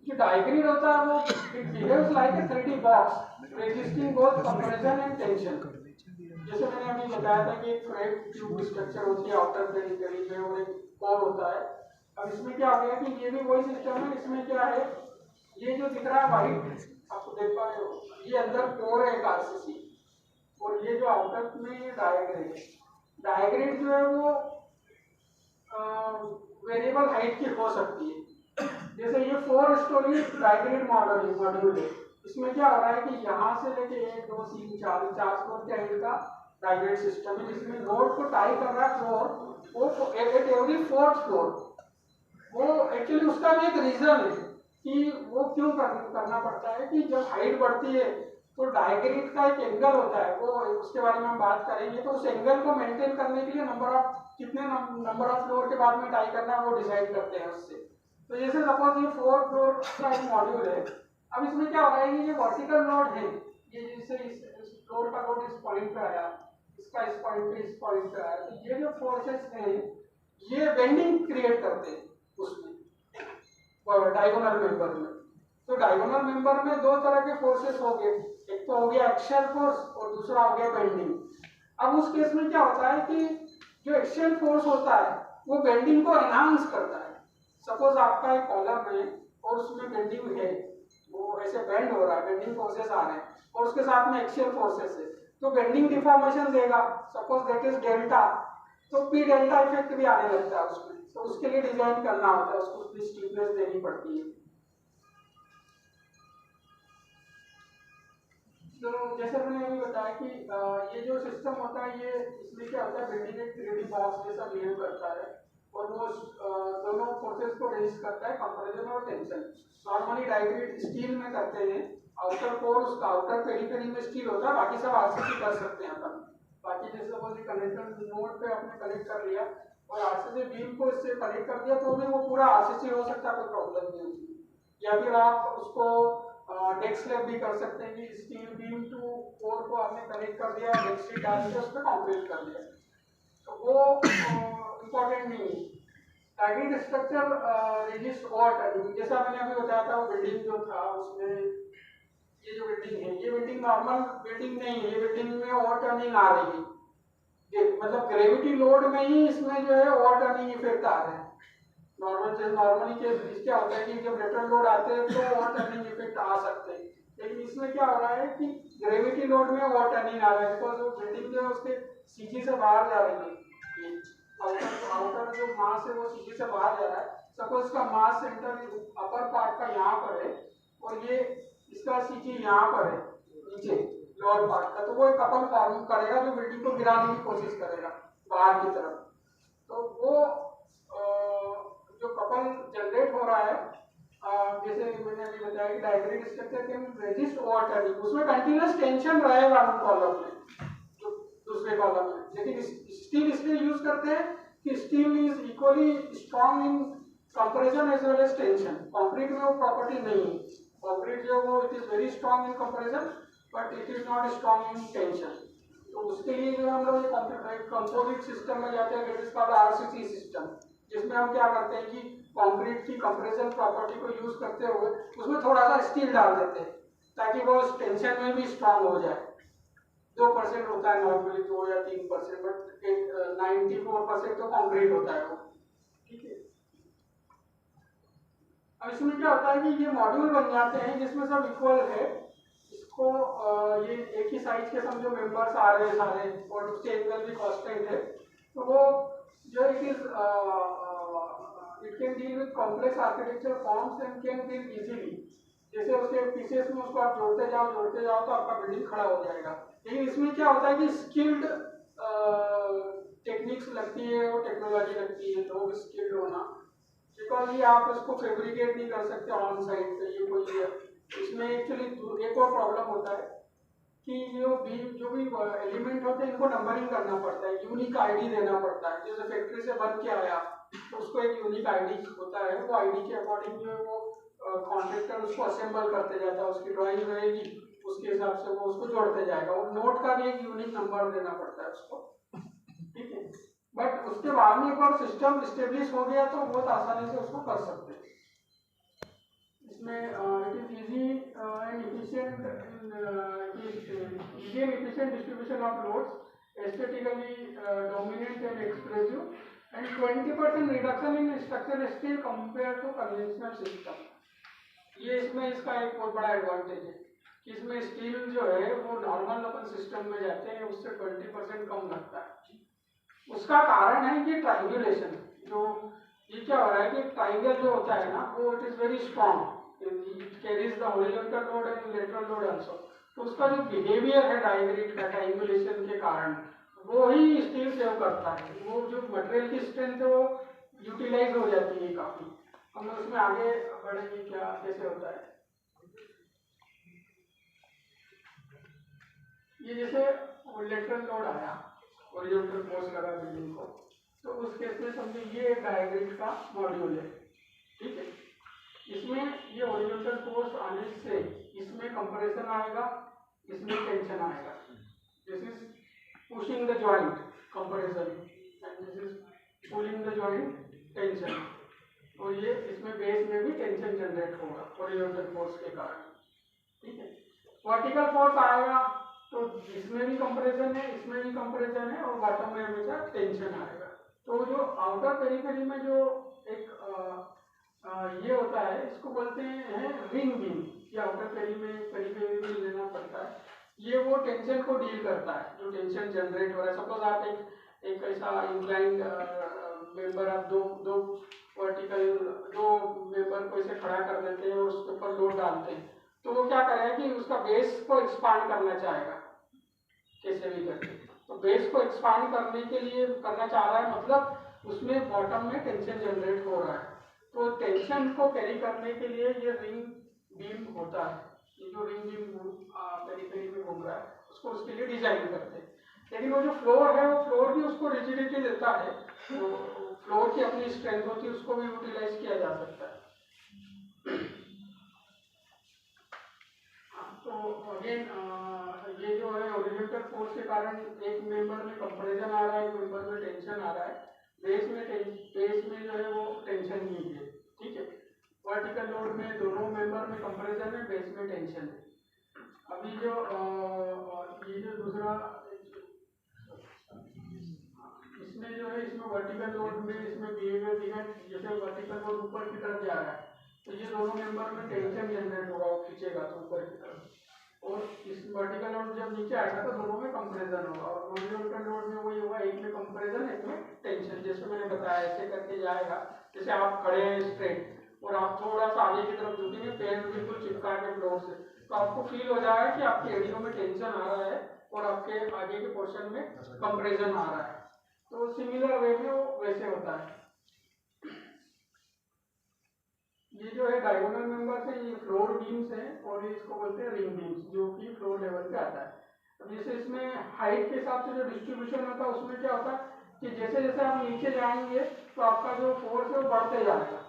जो डायग्रेड होता है वो it behaves like a 3D box resisting both compression and tension. जैसे मैंने अभी बताया था कि एक फ्रेम ट्यूब स्ट्रक्चर होती है आउटर प्लेन करीब में और एक कोर होता है. अब इसमें क्या हो गया कि ये भी वही सिस्टम है. इसमें क्या है, ये जो दिख रहा है वाइट आपको देख पा रहे हो, ये अंदर कोर है एक आरसीसी, और ये जो आउटर में डायग्रेड है. डायग्रेड जो है वो वेरिएबल हाइट की हो सकती है. जैसे ये 4 स्टोरी डायग्रेड मॉड्यूल है. इसमें क्या हो रहा है कि यहाँ से लेके 1 2 3 4 फ्लोर के हाइट का डायग्रेड सिस्टम है जिसमें लोड को टाई कर रहा है फ्लोर वो एट एवरी 4th फ्लोर. वो एक्चुअली उसका भी एक रीजन है कि वो क्यों करना पड़ता है कि जब हाइट बढ़ती है तो डायग्रेड का एक एंगल होता है, वो उसके बारे में हम बात करेंगे. तो उस एंगल को मेंटेन करने के लिए कितने नंबर ऑफ फ्लोर के बाद में टाई करना है वो डिसाइड करते हैं उससे. तो जैसे सपोज ये 4 फ्लोर का एक मॉड्यूल है. अब इसमें क्या हो रहा है कि ये वर्टिकल लोड है, ये जैसे इस फ्लोर का लोड इस पॉइंट पे आया, इसका इस पॉइंट पे आया, तो ये जो फोर्सेस हैं ये बेंडिंग क्रिएट करते हैं उसमें डायगोनल मेंबर में. तो डायगोनल मेंबर में 2 तरह के फोर्सेस हो गए, एक तो हो गया एक्शियल फोर्स और दूसरा हो गया बेंडिंग. अब उस केस में क्या होता है कि जो एक्शियल फोर्स होता है वो बेंडिंग को एनहांस करता है. सपोज आपका एक कॉलम है और उसमें बेंडिंग है, वो ऐसे बेंड हो रहा है, बेंडिंग फोर्सेस आ रहे हैं और उसके साथ में एक्शियल फोर्सेस है, तो बेंडिंग डिफॉर्मेशन देगा. सपोज दैट इज डेल्टा, तो पी डेल्टा इफेक्ट भी आने लगता है उसमें. तो उसके लिए डिजाइन करना होता है, उसको उसकी स्टीफनेस देनी पड़ती है. तो जैसे मैंने अभी बताया कि ये जो सिस्टम होता है ये इसमें क्या होता है, बिल्डिंग एक 3D बॉक्स जैसा बिहेव करता है. और वो दोनों फोर्सेस को रेजिस्ट करता है, कंप्रेशन और टेंशन। नॉर्मली डाइग्रेड स्टील में करते हैं, आउटर कोर उसका आउटर पेरिफेरी में स्टील होता है, बाकी सब आरसीसी कर सकते हैं अपन। बाकी जैसे सपोज कनेक्टर नोड पे आपने कनेक्ट कर लिया और आरसीसी बीम को इससे कनेक्ट कर दिया तो भी वो पूरा आरसीसी हो सकता है, कोई प्रॉब्लम नहीं उसमें। या फिर आप उसको डेक स्लैब भी कर सकते हैं कि स्टील बीम टू कोर को आपने कनेक्ट कर दिया, डेक शीट डाल के उस पर कंक्रीट कर दिया, तो वो इम्पोर्टेंट नहीं है। डाइग्रेड स्ट्रक्चर रेजिस्ट वाटर, जैसा मैंने अभी बताया था वो बिल्डिंग जो था उसमें, ये जो बिल्डिंग है ये बिल्डिंग नॉर्मल बिल्डिंग नहीं है, ये बिल्डिंग में ओवर टर्निंग आ रही है, मतलब ग्रेविटी लोड में ही इसमें जो है ओवर टर्निंग इफेक्ट आ रहे हैं। नॉर्मली केस क्या होता है कि जब लेटरल लोड आते हैं तो ओवर टर्निंग इफेक्ट आ सकते हैं, लेकिन इसमें क्या हो रहा है कि ग्रेविटी लोड में ओवर टर्निंग आ रहा है, बिकॉज वो बिल्डिंग जो है उसके सीजी से बाहर जा रही है, ये आउटर जो मास है वो सीजी से बाहर जा रहा है। सपोज का मास सेंटर अपर पार्ट का यहाँ पर है और ये इसका सीजी यहाँ पर है नीचे लोअर पार्ट का, तो वो एक कपल फॉर्म करेगा जो बिल्डिंग को गिराने की कोशिश करेगा बाहर की तरफ। तो वो जो कपल जनरेट हो रहा है, जैसे मैंने अभी बताया कि diagrid structure can resist overturning, उसमें कंटीन्यूअस टेंशन रहेगा उन कॉलम में, जो दूसरे कॉलम में। लेकिन स्टील इसलिए यूज करते हैं कि steel is equally strong in compression as well as tension. Concrete में वो प्रॉपर्टी नहीं है, कंक्रीट जो वो it is very strong in comparison but it is not strong in tension. तो उसके लिए जो हम लोग कंपोजिट सिस्टम में जाते हैं, that is called RCC system, जिसमें हम क्या करते हैं कि कंक्रीट की कंप्रेशन प्रॉपर्टी को यूज करते हुए उसमें थोड़ा सा स्टील डाल देते हैं ताकि वो टेंशन में भी स्ट्रांग हो जाए। 2% होता है नॉर्मली, 2 या 3%, बट 94% तो कंक्रीट होता है वो, ठीक है। अब इसमें क्या होता है कि ये मॉड्यूल बन जाते हैं जिसमें सब इक्वल है, इसको ये एक ही साइज के समझो मेंबर्स आ रहे हैं सारे और उसके एंगल भी कांस्टेंट है, तो वो जो it is it can deal with complex architecture forms and can deal easily. जैसे उसके पीसेस में उसको आप जोड़ते जाओ तो आपका बिल्डिंग खड़ा हो जाएगा। लेकिन इसमें क्या होता है कि स्किल्ड टेक्निक्स लगती है और टेक्नोलॉजी लगती है, लोग स्किल्ड होना, बिकॉज ये आप उसको फैब्रिकेट नहीं कर सकते ऑन साइट पे, ये कोई है। इसमें एक्चुअली एक और प्रॉब्लम होता है कि जो भी एलिमेंट होते हैं इनको नंबरिंग करना पड़ता है, यूनिक आईडी देना पड़ता है। जैसे फैक्ट्री से बन के आया तो उसको एक यूनिक आईडी होता है, वो आईडी के अकॉर्डिंग जो है वो कॉन्ट्रैक्टर उसको असेंबल करते जाता है, उसकी ड्राइंग रहेगी उसके हिसाब से वो उसको जोड़ते जाएगा। वो नोट का भी एक यूनिक नंबर देना पड़ता है उसको, ठीक है। बट उसके बाद में एक बार सिस्टम स्टेब्लिश हो गया तो बहुत आसानी से उसको कर सकते हैं। इसमें it is easy and efficient distribution of loads, aesthetically dominant and expressive, and 20% reduction in structural steel compare to conventional system. ये इसमें इसका एक बहुत बड़ा एडवांटेज है कि इसमें स्टील जो है वो नॉर्मल अपन सिस्टम में जाते हैं उससे 20% कम लगता है। उसका कारण है कि ट्राइंगुलेशन, जो ये क्या हो रहा है कि ट्राइंगल जो होता है ना वो it is very strong, it carries the horizontal load and lateral load also. तो उसका जो बिहेवियर है डाइग्रेड का ट्राइंगुलेशन के कारण वो ही स्टील सेव करता है, वो जो मटेरियल की स्ट्रेंथ है वो यूटिलाइज हो जाती है काफी। हम उसमें आगे बढ़ेंगे क्या कैसे होता है। ये जैसे लेटरल लोड आया, हॉरिजॉन्टल फोर्स लगा बिल्डिंग को, तो उस केस में समझो ये डाइग्रेड का मॉड्यूल है, ठीक है। इसमें ये हॉरिजॉन्टल फोर्स आने से इसमें कंप्रेशन आएगा, इसमें टेंशन आएगा। This is pushing the joint compression and this is pulling the joint tension. और ये इसमें बेस में भी टेंशन जनरेट होगा हॉरिजॉन्टल फोर्स के कारण, ठीक है। वर्टिकल फोर्स आएगा तो इसमें भी कंप्रेशन है, इसमें भी कंप्रेशन है और बॉटम में हमेशा टेंशन आएगा। तो जो आउटर पेरिफेरी में जो एक ये होता है इसको बोलते हैं रिंग बीम, ये आउटर पेरिफेरी में लेना पड़ता है। ये वो टेंशन को डील करता है जो टेंशन जनरेट हो रहा है। सपोज आप एक ऐसा इंक्लाइंड मेंबर, आप दो वर्टिकल दो मेंबर को इसे खड़ा कर देते हैं और उसके ऊपर लोड डालते हैं, तो वो क्या करेगा कि उसका बेस को एक्सपांड करना चाहेगा कैसे भी करके। तो बेस को एक्सपांड करने के लिए करना चाह रहा है, मतलब उसमें बॉटम में टेंशन जनरेट हो रहा है। तो टेंशन को कैरी करने के लिए ये रिंग बीम होता है, ये जो रिंग बीम पेरी में घूम रहा है उसको उसके लिए डिजाइन करते हैं। लेकिन वो जो फ्लोर है वो फ्लोर भी उसको रिजिडिटी देता है, तो फ्लोर की अपनी स्ट्रेंथ होती है, उसको भी यूटिलाइज किया जा सकता है। तो अगेन ये जो है हॉरिजॉन्टल फोर्स के कारण एक मेंबर में कंप्रेशन आ रहा है, एक मेंबर में टेंशन आ रहा है। बेस में जो है वो टेंशन नहीं है, ठीक है। वर्टिकल लोड में दोनों मेंबर में कंप्रेशन है, बेस में टेंशन है। अभी जो ये जो दूसरा इसमें जो है, इसमें वर्टिकल लोड में इसमें बिहेवियर दिखा, जैसे वर्टिकल लोड ऊपर की तरफ जा रहा है तो ये दोनों मेंबर में टेंशन जनरेट होगा, वो खींचेगा तो ऊपर की तरफ, और इस वर्टिकल लोड जब नीचे आएगा तो दोनों में कंप्रेशन होगा। और हॉरिजॉन्टल लोड में वही होगा, एक में कंप्रेशन एक में टेंशन। जैसे मैंने बताया ऐसे करके जाएगा, जैसे आप खड़े हैं स्ट्रेट और आप थोड़ा सा आगे की तरफ झुकेंगे, पैर बिल्कुल चिपका के फ्लोर से, तो आपको फील हो जाएगा कि आपके एडियो में टेंशन आ रहा है और आपके आगे के पोर्शन में कंप्रेशन आ रहा है। तो सिमिलर वे में वो वैसे होता है। ये जो है डायगोनल मेंबर्स है, ये फ्लोर बीम्स है और इसको बोलते हैं रिंग बीम्स, जो कि फ्लोर लेवल पे आता है। अब जैसे इसमें हाइट के हिसाब से जो डिस्ट्रीब्यूशन होता है उसमें क्या होता है कि जैसे जैसे आप नीचे जाएंगे तो आपका जो फोर्स है वो बढ़ते जाएगा,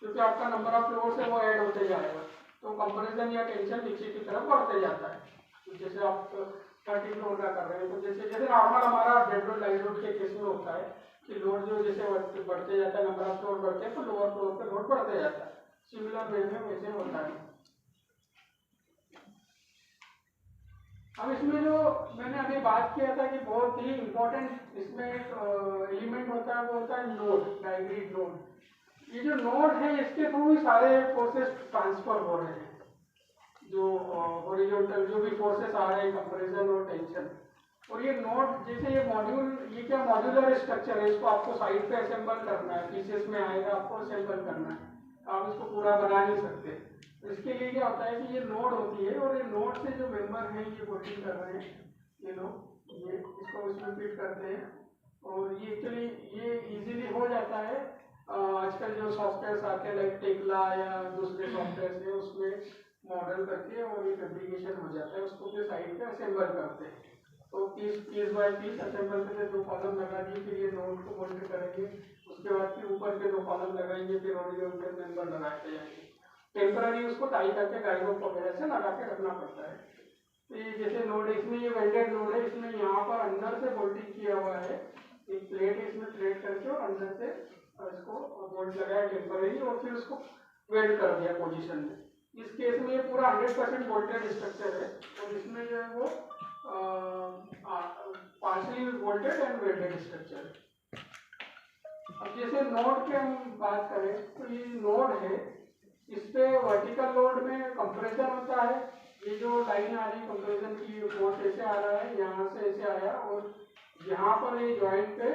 क्योंकि आपका नंबर ऑफ फ्लोर्स है वो ऐड होते जाएगा, तो कंपैरिजन या टेंशन नीचे की तरफ बढ़ते जाता है। तो जैसे आप 30 फ्लोर का कर रहे हैं तो जैसे जैसे नॉर्मल हमारा डेड लोड लाइट लोड के केस में होता है कि लोड जो जैसे बढ़ते जाता है, नंबर ऑफ फ्लोर बढ़ते हैं तो लोअर फ्लोर पे लोड बढ़ते जाता है। सिमिलर वे में वैसे होता है। अब इसमें जो मैंने अभी बात किया था कि बहुत ही इंपॉर्टेंट इसमें एक एलिमेंट होता है, वो होता है नोड, डाइग्रिड नोड। ये जो नोड है इसके थ्रू ही सारे फोर्सेस ट्रांसफर हो रहे हैं, जो हॉरिजॉन्टल जो भी फोर्सेस आ रहे हैं, कंप्रेशन और टेंशन। और ये नोड जैसे ये मॉड्यूल, ये क्या मॉड्यूलर स्ट्रक्चर है, इसको आपको साइड पे असेंबल करना है, पीसेस में आएगा आपको असेंबल करना है, आप इसको पूरा बना नहीं सकते। तो इसके लिए क्या होता है कि ये नोड होती है और ये नोड से जो मेंबर हैं ये वर्किंग कर रहे हैं, ये लोग ये इसको इसमें फिट करते हैं और ये एक्चुअली ये इजीली हो जाता है। आजकल जो सॉफ्टवेयर आते हैं लाइक टेक्ला या दूसरे सॉफ्टवेयर है उसमें मॉडल करके और ये फैब्रिकेशन हो जाता है, उसको फिर साइड पे असेंबल करते हैं। तो पीस बाय पीस असेंबल करके 2 कॉलम लगा दिए, फिर ये नोड को मोल्ड करेंगे, उसके बाद फिर ऊपर के 2 कॉलम लगाएंगे, फिर हॉरिजॉन्टल मेंबर लगाते जाएंगे। टेम्पररी उसको टाई करके गाइडों वगैरह से लगा के रखना पड़ता है। तो ये जैसे नोड, इसमें ये वेल्डेड नोड है, इसमें यहाँ पर अंदर से बोल्टिंग किया हुआ है, एक प्लेट है इसमें थ्रेड करके और अंदर से इसको बोल्ट लगाया टेम्पररी और फिर उसको वेल्ड कर दिया पोजीशन में। इस केस में ये पूरा 100% बोल्टेड स्ट्रक्चर है और इसमें जो है वो partially bolted and welded structure. अब जैसे नोड की हम बात करें तो ये नोड है, इस पे वर्टिकल लोड में कंप्रेशन होता है। ये जो लाइन आ रही है कंप्रेशन की, फोर्स ऐसे आ रहा है, यहाँ से ऐसे आया और यहाँ पर ये जॉइंट पे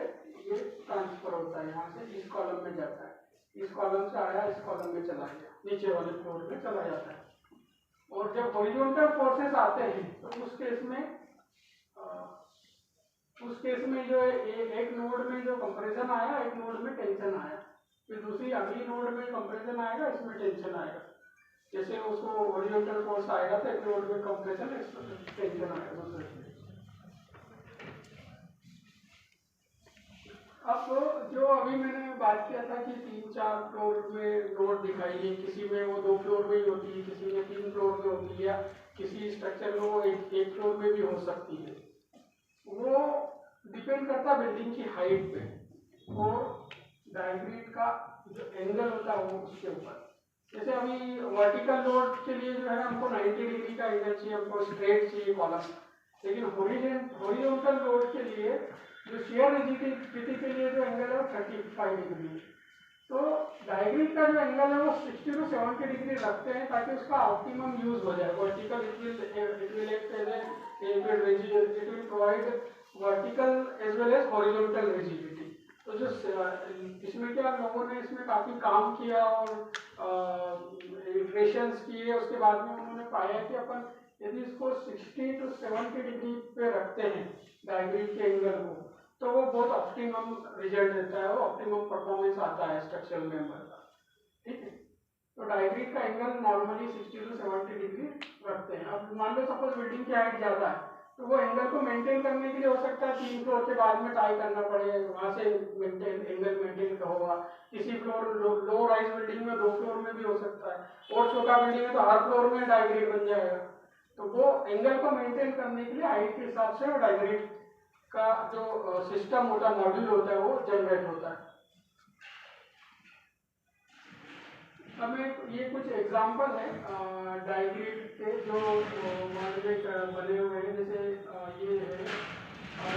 ये ट्रांसफर होता है, यहाँ से इस कॉलम में जाता है, इस कॉलम से आया इस कॉलम में चला गया, नीचे वाले फ्लोर में चला जाता है। और जब हॉरिजॉन्टल फोर्सेस आते हैं तो उस केस में जो एक नोड में जो कंप्रेशन आया, एक नोड में टेंशन आया, फिर दूसरी अगली नोड में कंप्रेशन आएगा, इसमें टेंशन आएगा। जैसे उसको हॉरिजॉन्टल फोर्स आएगा तो एक नोड में कंप्रेशन, टेंशन आएगा दूसरे में। अब जो अभी मैंने बात किया था कि 3-4 फ्लोर में नोड दिखाई दी, किसी में वो 2 फ्लोर में ही होती है, किसी में 3 फ्लोर में होती है, या किसी स्ट्रक्चर में वो एक फ्लोर में भी हो सकती है। वो डिपेंड करता है बिल्डिंग की हाइट पे और डायग्रिड का जो एंगल होता है वो उसके ऊपर। जैसे अभी वर्टिकल लोड के लिए जो है हमको 90 डिग्री का एंगल चाहिए, हमको स्ट्रेट चाहिए कॉलम, लेकिन हॉरिजॉन्टल लोड के लिए जो शेयर रिजिडिटी के लिए जो एंगल है वो 35 डिग्री। तो डायग्रिड का जो एंगल है वो 60 to 70 डिग्री रखते हैं ताकि उसका ऑप्टिमम यूज हो जाए। Vertical it will act as it will provide vertical as well as horizontal rigidity। तो जो इसमें क्या लोगों ने इसमें काफी काम किया और इटरेशंस किए, उसके बाद में उन्होंने पाया कि अपन यदि इसको 60 to 70 डिग्री पे रखते हैं डायग्रिड के एंगल को, तो वो बहुत ऑप्टिमम रिजल्ट देता है, वो ऑप्टिमम परफॉर्मेंस आता है स्ट्रक्चरल मेंबर का। ठीक है, तो डाइग्रिड का एंगल नॉर्मली 60 to 70 डिग्री रखते हैं। अब मान लो सपोज बिल्डिंग की हाइट ज़्यादा है, तो वो एंगल को मेंटेन करने के लिए हो सकता है 3 फ्लोर के बाद में टाई करना पड़े, वहाँ से एंगल मेंटेन होगा। किसी फ्लोर लो राइज बिल्डिंग में 2 फ्लोर में भी हो सकता है, और छोटा बिल्डिंग है तो हर फ्लोर में डाइग्रिड बन जाएगा। तो वो एंगल को मेंटेन करने के लिए हाइट के हिसाब से वो डाइग्रिड का जो सिस्टम होता है, मॉड्यूल होता है, वो जनरेट होता है। अब ये कुछ एग्जांपल है डाइग्रिड के जो मॉडल बने हुए हैं। जैसे ये है,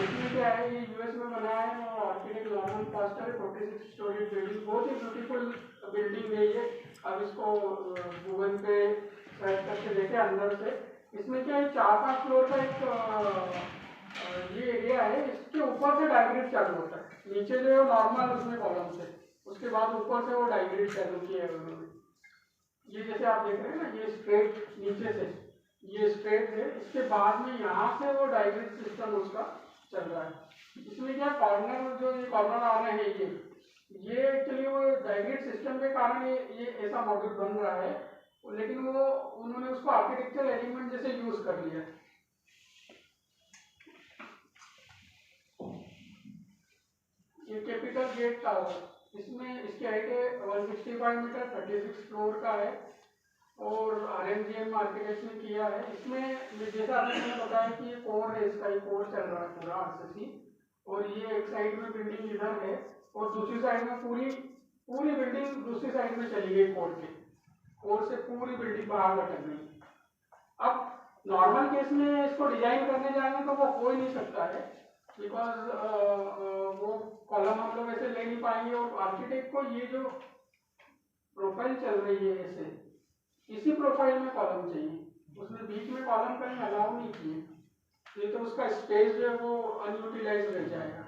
इसमें क्या है, ये यूएस में बना है और architect Norman foster, 46 story building, बहुत ही ब्यूटीफुल बिल्डिंग है ये। अब इसको गूगल पे सर्च करके देखे अंदर से। इसमें क्या है, 4-5 फ्लोर का एक ये एरिया है, इसके ऊपर से डाइग्रिड चालू होता है, नीचे जो है नॉर्मल उसमें कॉलम से, उसके बाद ऊपर से वो डाइग्रिड चालू किया है उन्होंने। ये जैसे आप देख रहे हैं ना, ये स्ट्रेट नीचे से, ये स्ट्रेट है, इसके बाद में यहाँ से वो डाइग्रिड सिस्टम उसका चल रहा है। इसमें क्या कॉर्नर, जो ये कॉर्नर आ रहे हैं, ये एक्चुअली वो डाइग्रिड सिस्टम के कारण ये ऐसा मॉड्यूल बन रहा है, लेकिन वो उन्होंने उसको आर्किटेक्चरल एलिमेंट जैसे यूज कर लिया है। ये कैपिटल गेट टावर, इसमें इसकी हाइट है 165 मीटर, 36 फ्लोर का है, और RMGM आर्किटेक्ट ने किया है। इसमें जैसा आपने बताया कि ये कोर है, इसका ये कोर चल रहा है पूरा RCC, और ये एक साइड में बिल्डिंग इधर है और दूसरी साइड में पूरी बिल्डिंग दूसरी साइड में चली गई कोर के, कोर से पूरी बिल्डिंग बाहर लटक गई। अब नॉर्मल केस में इसको डिजाइन करने जाएंगे तो वो हो ही नहीं सकता है, बिकॉज वो कॉलम हम लोग ऐसे ले नहीं पाएंगे, और आर्किटेक्ट को ये जो प्रोफाइल चल रही है ऐसे, इसी प्रोफाइल में कॉलम चाहिए, उसने बीच में कॉलम कहीं अलाउ नहीं किए, नहीं तो उसका स्पेस जो है वो अनयूटिलाइज रह जाएगा।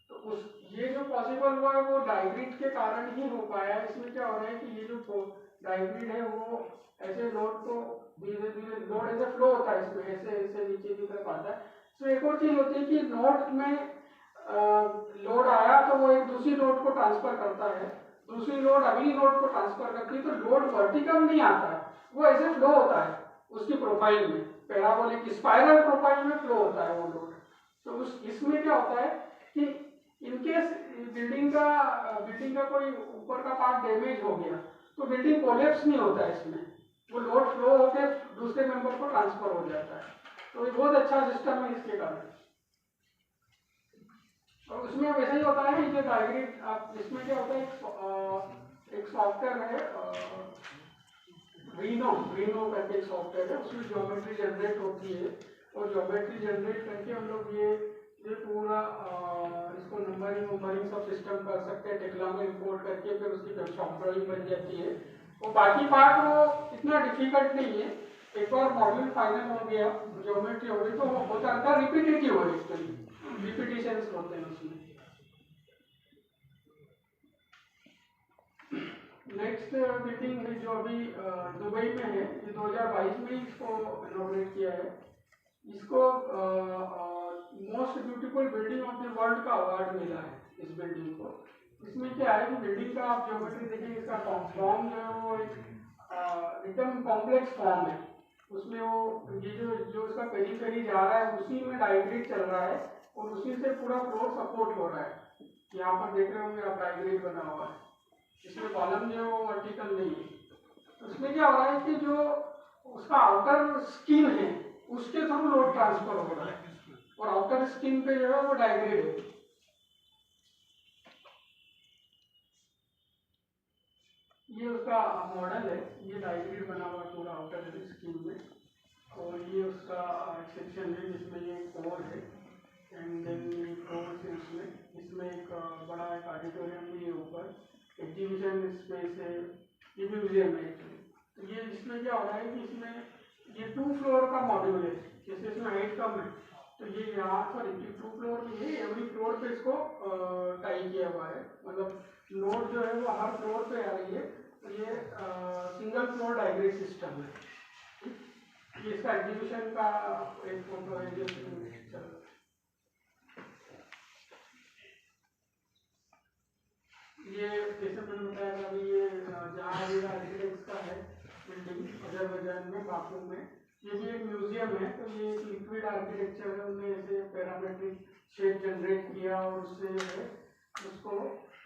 तो उस ये जो पॉसिबल हुआ है वो डाइग्रिड के कारण ही हो पाया है। इसमें क्या हो रहा है कि ये जो डाइग्रिड है वो ऐसे लोड को धीरे धीरे, लोड ऐसे फ्लो होता है इसमें, ऐसे ऐसे नीचे की तरफ आता है। तो एक और चीज होती है कि नोड में लोड आया तो वो एक दूसरी नोड को ट्रांसफर करता है, दूसरी लोड अगली नोड को ट्रांसफर करती है, तो लोड वर्टिकल नहीं आता है, वो ऐसे फ्लो होता है उसकी प्रोफाइल में, पैराबोलिक स्पाइरल प्रोफाइल में फ्लो होता है वो लोड। तो उस इसमें क्या होता है कि इनकेस बिल्डिंग का कोई ऊपर का पार्ट डैमेज हो गया तो बिल्डिंग कोलैप्स नहीं होता है इसमें, वो लोड फ्लो होकर दूसरे मेंबर को ट्रांसफर हो जाता है। तो ये बहुत अच्छा सिस्टम है इसके कारण। और उसमें वैसा ही होता है कि जो डाइग्रिड, आप इसमें क्या होता है, एक सॉफ्टवेयर है रीनो करके एक सॉफ्टवेयर है, उसमें ज्योमेट्री जनरेट होती है, और ज्योमेट्री जनरेट करके हम लोग ये पूरा इसको नंबरिंग सब सिस्टम कर सकते हैं, टेक्ला में इंपोर्ट करके फिर उसकी सॉफ्टवेयर बन जाती है। और बाकी पार्ट वो इतना डिफिकल्ट नहीं है, एक बार मॉड्यूल फाइनल हो गया, ज्योमेट्री हो गई, तो वो होता है रिपीटेटिव है, एक्चुअली रिपीटिशंस होते हैं उसमें। नेक्स्ट बिल्डिंग है जो अभी दुबई में है, ये 2022 में इसको इनॉग्रेट किया है। इसको most beautiful building of the world का अवार्ड मिला है इस बिल्डिंग को। इसमें क्या है कि बिल्डिंग का आप ज्योमेट्री देखेंगे, इसका फॉर्म जो है वो एकदम कॉम्प्लेक्स फॉर्म है, उसमें वो ये जो इसका पेरीफेरी जा रहा है उसी में डाइग्रिड चल रहा है, और उसी से पूरा फ्लोर सपोर्ट हो रहा है। यहाँ पर देख रहे होंगे आप, डाइग्रिड बना हुआ है, इसमें कॉलम जो है वो वर्टिकल नहीं है। उसमें क्या हो रहा है कि जो उसका आउटर स्किन है उसके थ्रू लोड ट्रांसफर हो रहा है, और आउटर स्किन पे जो है वो डाइग्रिड है। ये उसका मॉडल है, ये डाइग्रिड बना हुआ पूरा आउटर स्किन में, और ये उसका सेक्शन है जिसमें ये कोर है, एंड देन फ्लोर है इसमें एक बड़ा एक ऑडिटोरियम भी है, ऊपर एग्जीबिशन स्पेस है, ये भी म्यूजियम है एक्चुअली। तो ये इसमें क्या हो रहा है कि इसमें ये 2 फ्लोर का मॉड्यूल है, जैसे इसमें हाइट कम है तो ये यहाँ पर 2 फ्लोर की है, एवरी फ्लोर पे इसको टाई किया हुआ है, मतलब लोड जो है वो हर फ्लोर पे आ रही है। तो ये सिंगल फ्लोर डाइग्रिड सिस्टम है। ये इसका एग्जीबिशन का एक फोटो है जो चल रहा है। ये जैसे मैंने बताया था अभी, ये जहाँ आर्किटेक्ट्स का है बिल्डिंग अजरबैजान में बाकू में, ये भी एक म्यूजियम है। तो ये एक लिक्विड आर्किटेक्चर है, उन्होंने ऐसे पैरामेट्रिक शेप जनरेट किया और उससे है उसको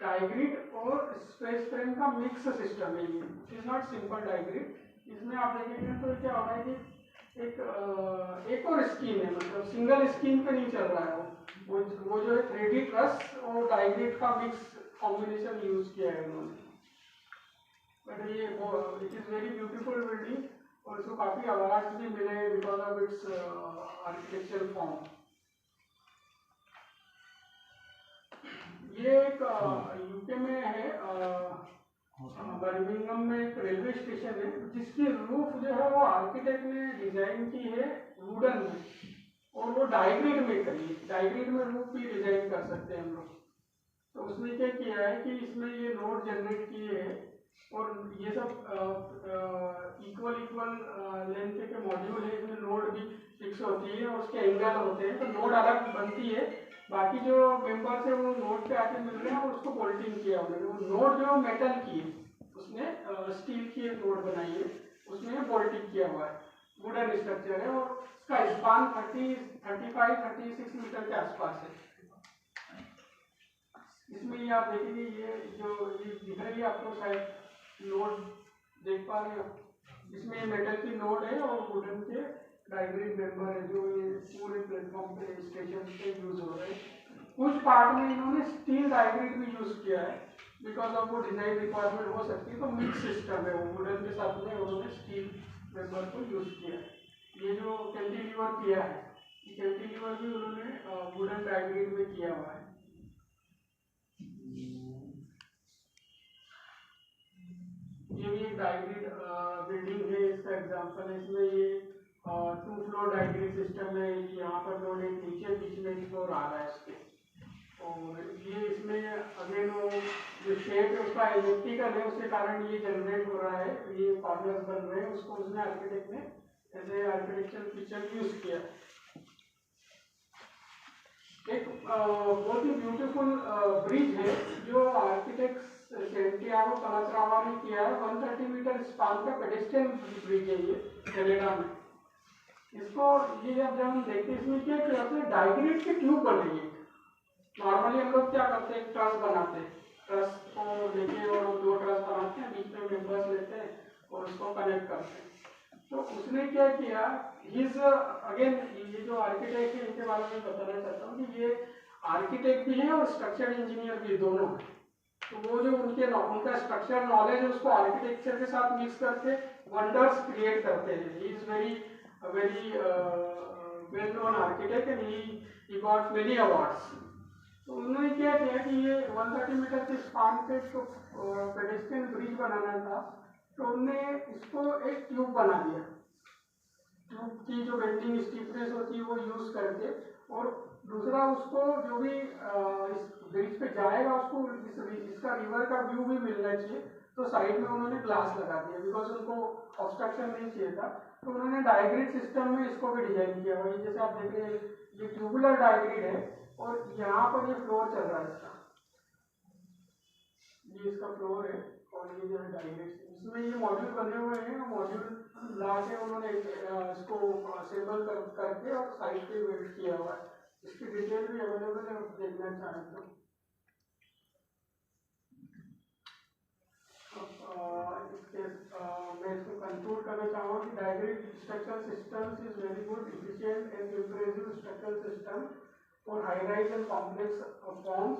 डाइग्रिड और स्पेस फ्रेम का मिक्स सिस्टम है। ये इट इज नॉट सिंपल डाइग्रिड। इसमें आप देखेंगे तो क्या होगा कि एक और स्कीन है, मतलब सिंगल स्कीन पे नहीं चल रहा है वो जो है 3D ट्रस और डाइग्रिड का मिक्स कॉम्बिनेशन यूज किया है उन्होंने। बट ये it is very beautiful building और इसको काफी अवार्ड भी मिले because of it's architectural form. ये एक यूके में है, बर्मिंघम में एक रेलवे स्टेशन है जिसकी रूफ जो है वो आर्किटेक्ट ने डिजाइन की है वुडन में और वो डाइग्रिड में करी है। डाइग्रिड में रूफ भी डिजाइन कर सकते हैं हम लोग। तो उसने क्या किया है कि इसमें ये नोड जनरेट किए हैं और ये सब इक्वल लेंथ के मॉड्यूल है। इसमें नोड भी फिक्स होती है और उसके एंगल होते हैं, तो नोड अलग बनती है। बाकी जो मेंबर्स है वो नोड पे आके मिल रहे हैं और उसको बोल्टिंग किया उन्होंने। वो नोड जो मेटल की है, उसने स्टील की एक नोड बनाई है, उसमें बोल्टिंग किया हुआ है, वुडन स्ट्रक्चर है और उसका स्पान 35-36 मीटर के आसपास है। इसमें ये आप देखेंगे ये दिख रही है आपको शायद नोड देख पा रहे हो, इसमें मेटल की नोड है और वुडन के डाइग्रिड मेंबर है जो ये पूरे प्लेटफॉर्म पे स्टेशन पे यूज हो रहे हैं। कुछ पार्ट में इन्होंने स्टील डाइग्रिड भी यूज किया है बिकॉज ऑफ वो डिजाइन रिक्वायरमेंट हो सकती है, तो मिक्स सिस्टम है वो वुडन के साथ में उन्होंने स्टील मेंबर को यूज किया है। ये जो कैंटिलीवर किया है, ये कैंटिलीवर भी उन्होंने वुडन डाइग्रिड में किया हुआ है। ये भी एक डाइग्रिड बिल्डिंग है, इसका एग्जांपल है। इसमें ये 2 फ्लोर डाइग्रिड सिस्टम है। यहाँ पर लोग एक नीचे बीच में एक फ्लोर आ रहा है इसके, और ये इसमें अगेन वो जो शेप है उसका इलेक्ट्रिकल है, उसके कारण ये जनरेट हो रहा है, ये कॉर्नर्स बन रहे हैं। उसको उसने आर्किटेक्ट ने ऐसे आर्किटेक्चरल फीचर यूज किया। एक बहुत ही ब्यूटीफुल ब्रिज है जो आर्किटेक्ट सैंटियागो कलात्रावा ने किया है। 130 मीटर स्पान का पेडेस्ट्रियन ब्रिज है ये कनाडा में। इसको ये जब हम देखते हैं इसमें क्या किया है, डाइग्रिड की ट्यूब बनी है। नॉर्मली हम लोग क्या करते हैं, ट्रस बनाते हैं, ट्रस को लेके और 2 ट्रस बनाते हैं, बीच में मेंबर्स लेते हैं और उसको कनेक्ट करते हैं। तो उसने क्या किया, हिज अगेन ये जो आर्किटेक्ट है इनके बारे में बताना चाहता हूँ कि ये आर्किटेक्ट भी है और स्ट्रक्चर इंजीनियर भी, दोनों है। तो वो जो उनका स्ट्रक्चर नॉलेज है उसको आर्किटेक्चर के साथ मिक्स करके वंडर्स क्रिएट करते हैं। He is very well known architect and he got many awards. तो उन्होंने क्या किया कि ये 130 मीटर के स्पान पे तो पेडेस्ट्रियन ब्रिज बनाना था, तो उन्होंने इसको एक ट्यूब बना दिया। ट्यूब की जो बेंडिंग स्टिफनेस होती है वो यूज करके, और दूसरा उसको जो भी इस ब्रिज पे जाएगा उसको इसका रिवर का व्यू भी मिलना चाहिए। तो साइड में उन्होंने ग्लास लगा दिया बिकॉज उनको ऑब्स्ट्रक्शन नहीं चाहिए था। तो उन्होंने डाइग्रिड सिस्टम में इसको भी डिजाइन किया। वही जैसे आप देख रहे हैं ये ट्यूबुलर डाइग्रिड है और यहाँ पर ये फ्लोर चल रहा है इसका, ये इसका फ्लोर है और ये जो है डाइग्रिड। इसमें ये मॉड्यूल बने हुए हैं, मॉड्यूल ला के उन्होंने इसको असेंबल करके और साइड पे वेल्ड किया हुआ है। इसकी डिटेल भी अवेलेबल है, देखना चाहें तो। मैं इसको कंक्लूड करना चाहूँगा कि diagrid structural systems is very good, efficient and impressive structural system for high rise and complex forms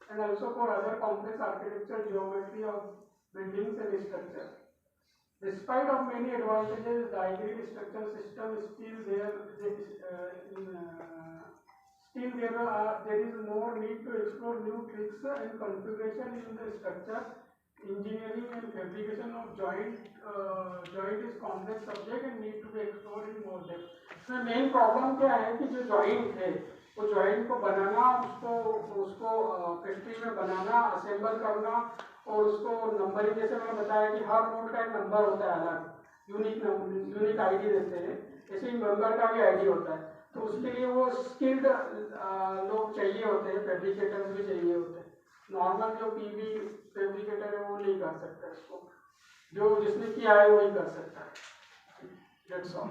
and also for other complex architecture geometry of buildings and structure. Despite of many advantages, Daigrid structural system is still there. There is more need to explore new tricks and configuration in the structure. Engineering and fabrication of joint is complex subject and need to be explored in more depth. इसमें main problem क्या है कि जो joint है वो joint को बनाना, उसको factory में बनाना, असेंबल करना और उसको नंबरिंग, जैसे मैंने बताया कि हर नोड का एक नंबर होता है अलग, यूनिक आईडी देते हैं, ऐसे ही मेंबर का भी आईडी होता है। तो उसके लिए वो स्किल्ड लोग चाहिए होते हैं, फैब्रिकेटर्स भी चाहिए होते हैं। नॉर्मल जो पीवी फैब्रिकेटर है वो नहीं कर सकता इसको, जो जिसने किया है वही कर सकता है। That's all.